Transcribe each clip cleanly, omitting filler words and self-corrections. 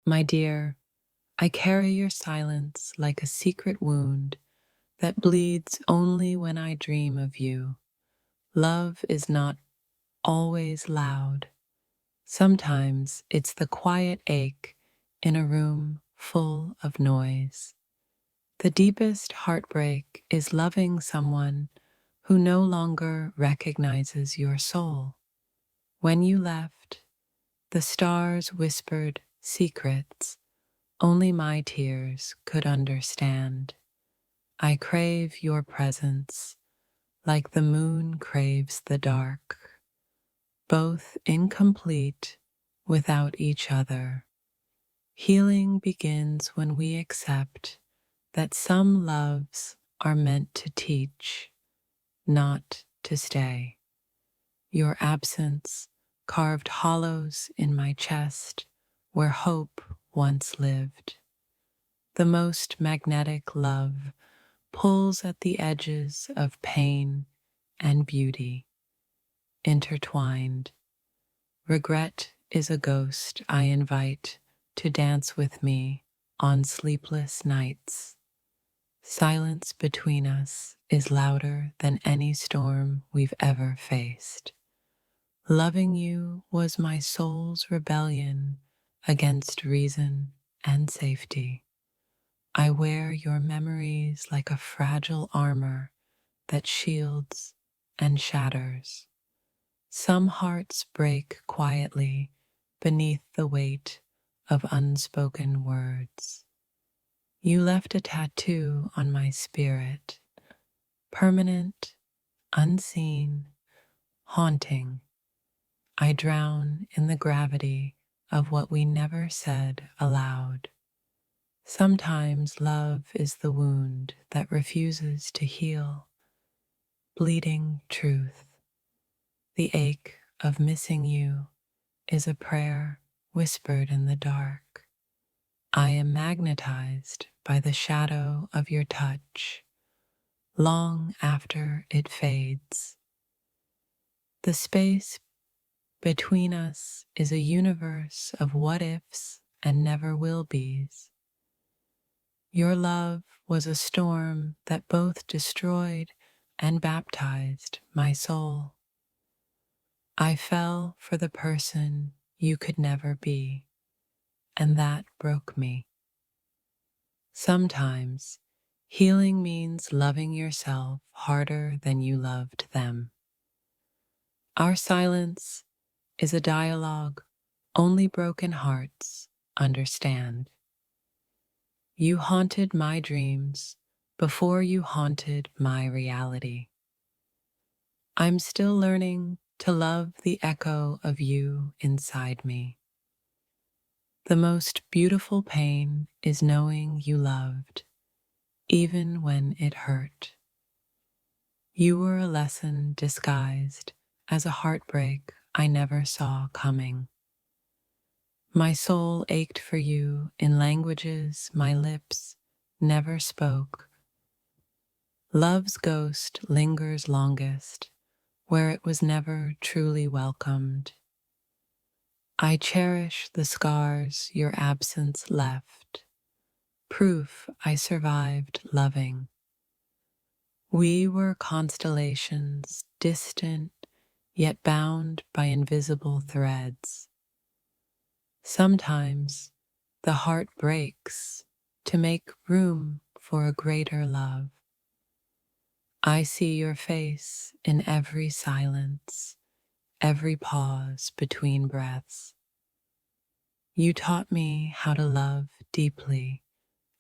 My dear, I carry your silence like a secret wound that bleeds only when I dream of you. Love is not always loud. Sometimes it's the quiet ache in a room full of noise. The deepest heartbreak is loving someone who no longer recognizes your soul. When you left, the stars whispered secrets only my tears could understand. I crave your presence like the moon craves the dark, both incomplete without each other. Healing begins when we accept that some loves are meant to teach, not to stay. Your absence carved hollows in my chest where hope once lived. The most magnetic love pulls at the edges of pain and beauty, intertwined. Regret is a ghost I invite to dance with me on sleepless nights. Silence between us is louder than any storm we've ever faced. Loving you was my soul's rebellion against reason and safety. I wear your memories like a fragile armor that shields and shatters. Some hearts break quietly beneath the weight of unspoken words. You left a tattoo on my spirit, permanent, unseen, haunting. I drown in the gravity of what we never said aloud. Sometimes love is the wound that refuses to heal, bleeding truth. The ache of missing you is a prayer whispered in the dark. I am magnetized by the shadow of your touch, long after it fades. The space between us is a universe of what ifs and never will be's. Your love was a storm that both destroyed and baptized my soul. I fell for the person you could never be, and that broke me. Sometimes healing means loving yourself harder than you loved them. Our silence is a dialogue only broken hearts understand. You haunted my dreams before you haunted my reality. I'm still learning to love the echo of you inside me. The most beautiful pain is knowing you loved, even when it hurt. You were a lesson disguised as a heartbreak I never saw coming. My soul ached for you in languages my lips never spoke. Love's ghost lingers longest where it was never truly welcomed. I cherish the scars your absence left, proof I survived loving. We were constellations, distant yet bound by invisible threads. Sometimes the heart breaks to make room for a greater love. I see your face in every silence, every pause between breaths. You taught me how to love deeply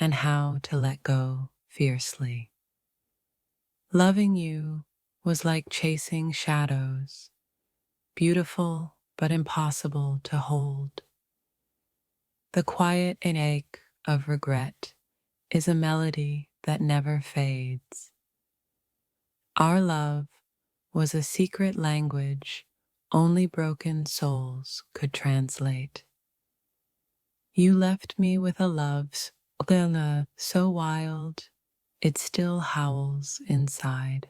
and how to let go fiercely. Loving you was like chasing shadows, beautiful but impossible to hold. The quiet and ache of regret is a melody that never fades. Our love was a secret language only broken souls could translate. You left me with a love so wild it still howls inside.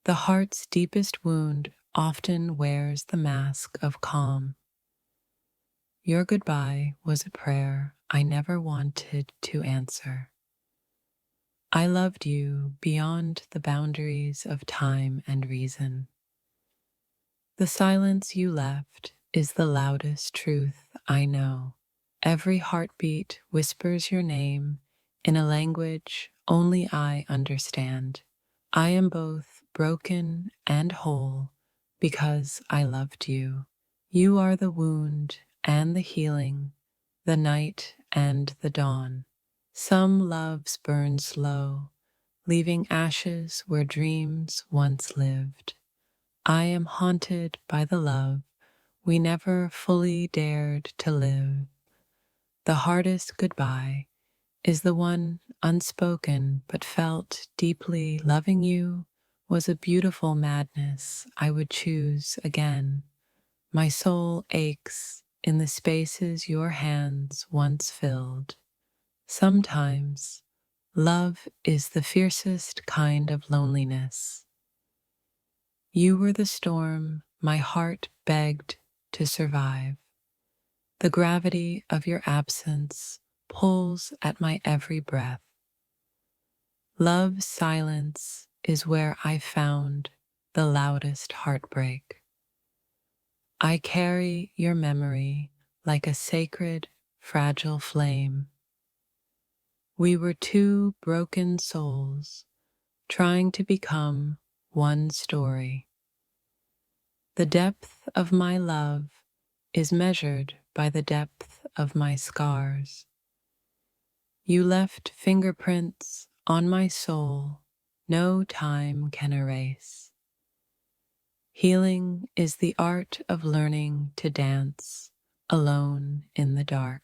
The heart's deepest wound often wears the mask of calm. Your goodbye was a prayer I never wanted to answer. I loved you beyond the boundaries of time and reason. The silence you left is the loudest truth I know. Every heartbeat whispers your name in a language only I understand. I am both broken and whole because I loved you. You are the wound and the healing, the night and the dawn. Some loves burn slow, leaving ashes where dreams once lived. I am haunted by the love we never fully dared to live. The hardest goodbye is the one unspoken but felt deeply. Loving you was a beautiful madness I would choose again. My soul aches in the spaces your hands once filled. Sometimes love is the fiercest kind of loneliness. You were the storm my heart begged to survive. The gravity of your absence pulls at my every breath. Love's silence is where I found the loudest heartbreak. I carry your memory like a sacred, fragile flame. We were two broken souls trying to become one story. The depth of my love is measured by the depth of my scars. You left fingerprints on my soul no time can erase. Healing is the art of learning to dance alone in the dark.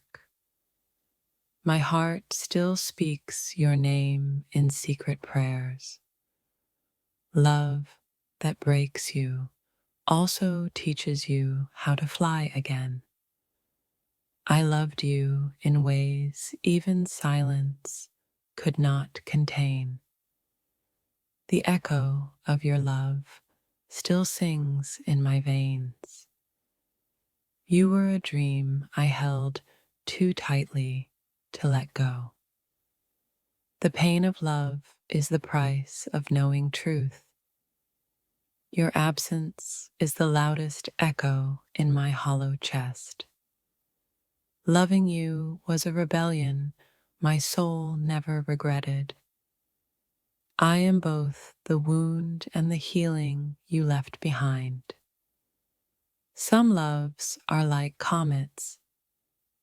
My heart still speaks your name in secret prayers. Love that breaks you also teaches you how to fly again. I loved you in ways even silence could not contain. The echo of your love still sings in my veins. You were a dream I held too tightly to let go. The pain of love is the price of knowing truth. Your absence is the loudest echo in my hollow chest. Loving you was a rebellion my soul never regretted. I am both the wound and the healing you left behind. Some loves are like comets,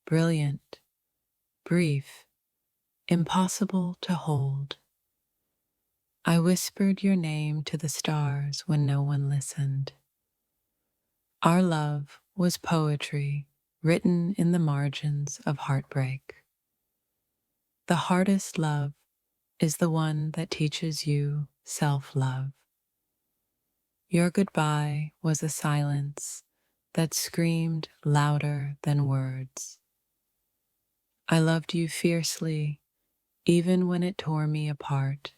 brilliant, brief, impossible to hold. I whispered your name to the stars when no one listened. Our love was poetry written in the margins of heartbreak. The hardest love is the one that teaches you self-love. Your goodbye was a silence that screamed louder than words. I loved you fiercely, even when it tore me apart.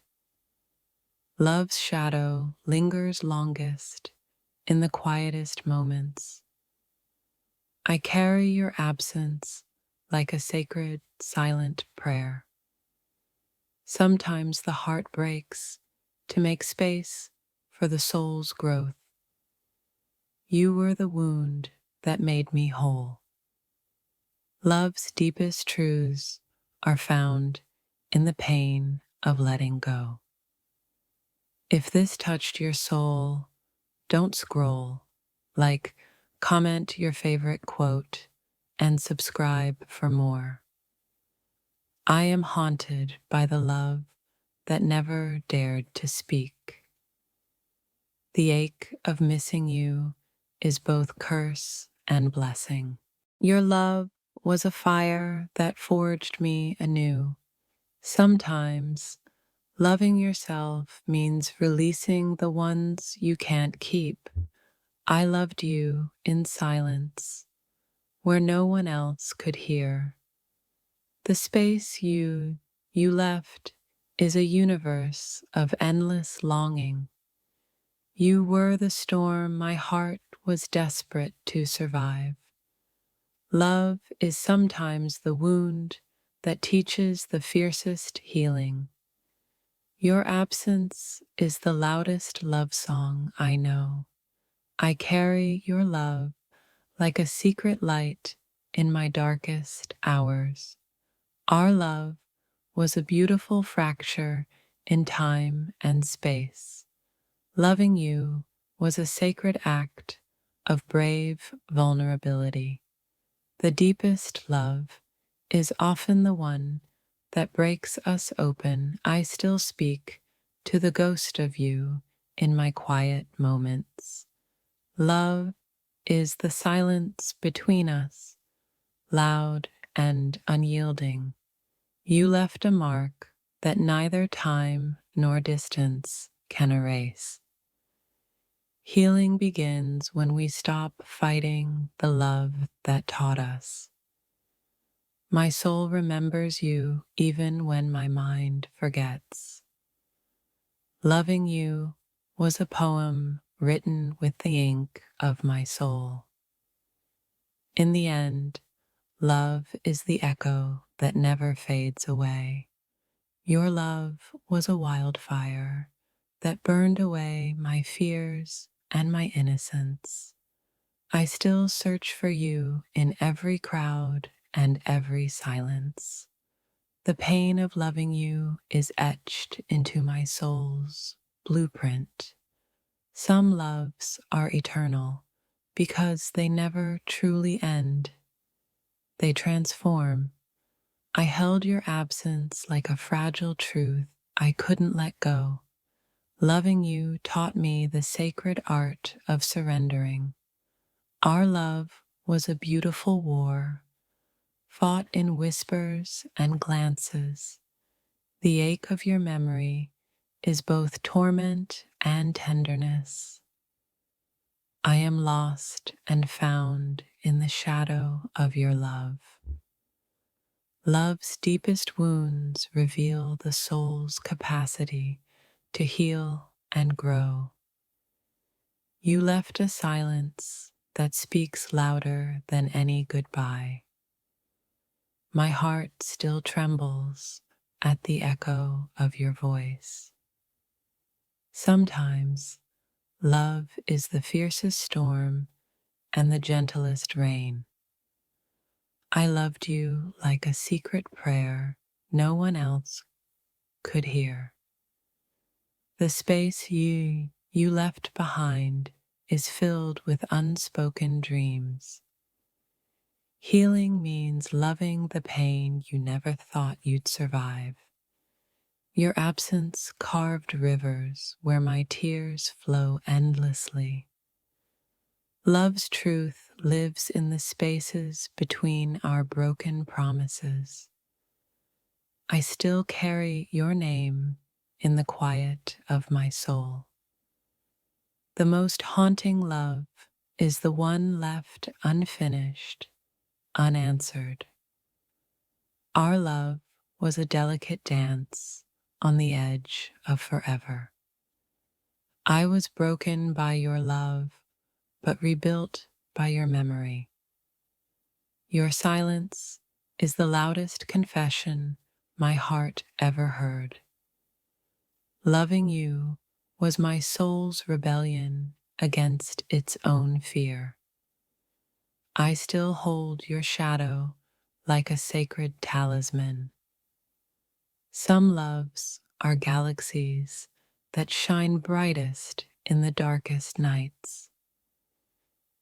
Love's shadow lingers longest in the quietest moments. I carry your absence like a sacred, silent prayer. Sometimes the heart breaks to make space for the soul's growth. You were the wound that made me whole. Love's deepest truths are found in the pain of letting go. If this touched your soul, don't scroll. Like, comment your favorite quote, and subscribe for more. I am haunted by the love that never dared to speak. The ache of missing you is both curse and blessing. Your love was a fire that forged me anew. Sometimes, loving yourself means releasing the ones you can't keep. I loved you in silence, where no one else could hear. The space you left is a universe of endless longing. You were the storm my heart was desperate to survive. Love is sometimes the wound that teaches the fiercest healing. Your absence is the loudest love song I know. I carry your love like a secret light in my darkest hours. Our love was a beautiful fracture in time and space. Loving you was a sacred act of brave vulnerability. The deepest love is often the one that breaks us open. I still speak to the ghost of you in my quiet moments. Love is the silence between us, loud and unyielding. You left a mark that neither time nor distance can erase. Healing begins when we stop fighting the love that taught us. My soul remembers you even when my mind forgets. Loving you was a poem written with the ink of my soul. In the end, love is the echo that never fades away. Your love was a wildfire that burned away my fears and my innocence. I still search for you in every crowd and every silence. The pain of loving you is etched into my soul's blueprint. Some loves are eternal because they never truly end. They transform. I held your absence like a fragile truth I couldn't let go. Loving you taught me the sacred art of surrendering. Our love was a beautiful war, fought in whispers and glances. The ache of your memory is both torment and tenderness. I am lost and found in the shadow of your love. Love's deepest wounds reveal the soul's capacity to heal and grow. You left a silence that speaks louder than any goodbye. My heart still trembles at the echo of your voice. Sometimes love is the fiercest storm and the gentlest rain. I loved you like a secret prayer no one else could hear. The space you left behind is filled with unspoken dreams. Healing means loving the pain you never thought you'd survive. Your absence carved rivers where my tears flow endlessly. Love's truth lives in the spaces between our broken promises. I still carry your name in the quiet of my soul. The most haunting love is the one left unfinished, unanswered. Our love was a delicate dance on the edge of forever. I was broken by your love, but rebuilt by your memory. Your silence is the loudest confession my heart ever heard. Loving you was my soul's rebellion against its own fear. I still hold your shadow like a sacred talisman. Some loves are galaxies that shine brightest in the darkest nights.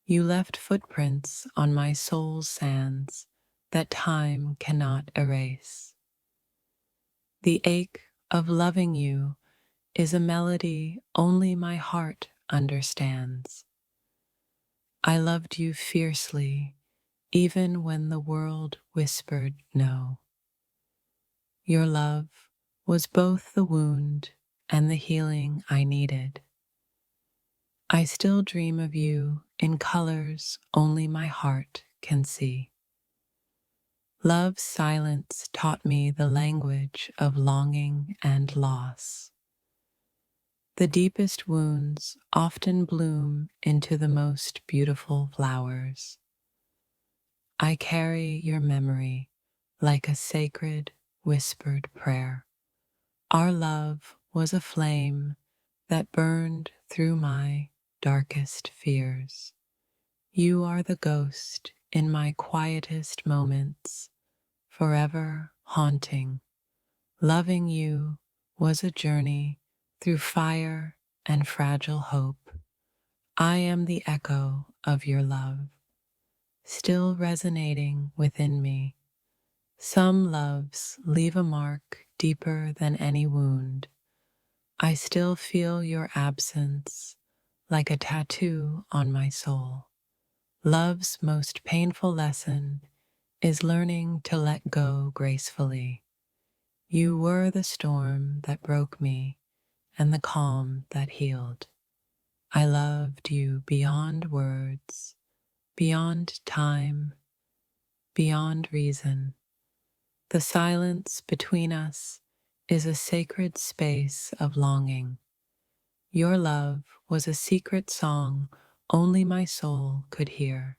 You left footprints on my soul's sands that time cannot erase. The ache of loving you is a melody only my heart understands. I loved you fiercely, even when the world whispered no. Your love was both the wound and the healing I needed. I still dream of you in colors only my heart can see. Love's silence taught me the language of longing and loss. The deepest wounds often bloom into the most beautiful flowers. I carry your memory like a sacred, whispered prayer. Our love was a flame that burned through my darkest fears. You are the ghost in my quietest moments, forever haunting. Loving you was a journey through fire and fragile hope. I am the echo of your love, still resonating within me. Some loves leave a mark deeper than any wound. I still feel your absence like a tattoo on my soul. Love's most painful lesson is learning to let go gracefully. You were the storm that broke me and the calm that healed. I loved you beyond words, beyond time, beyond reason. The silence between us is a sacred space of longing. Your love was a secret song only my soul could hear.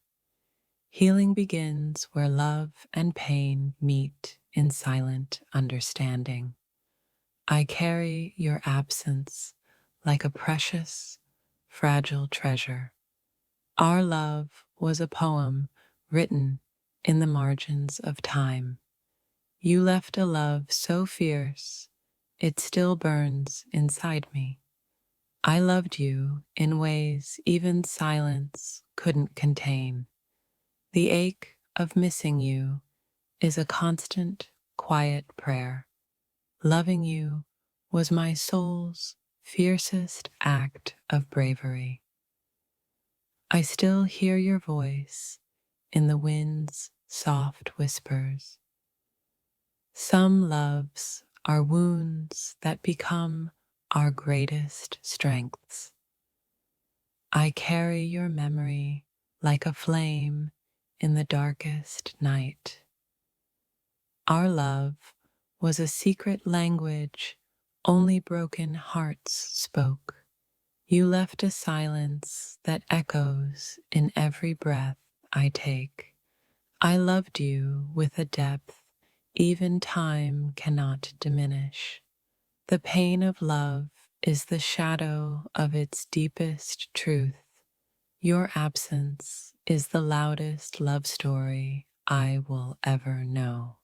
Healing begins where love and pain meet in silent understanding. I carry your absence like a precious, fragile treasure. Our love was a poem written in the margins of time. You left a love so fierce, it still burns inside me. I loved you in ways even silence couldn't contain. The ache of missing you is a constant, quiet prayer. Loving you was my soul's fiercest act of bravery. I still hear your voice in the wind's soft whispers. Some loves are wounds that become our greatest strengths. I carry your memory like a flame in the darkest night. Our love was a secret language only broken hearts spoke. You left a silence that echoes in every breath I take. I loved you with a depth even time cannot diminish. The pain of love is the shadow of its deepest truth. Your absence is the loudest love story I will ever know.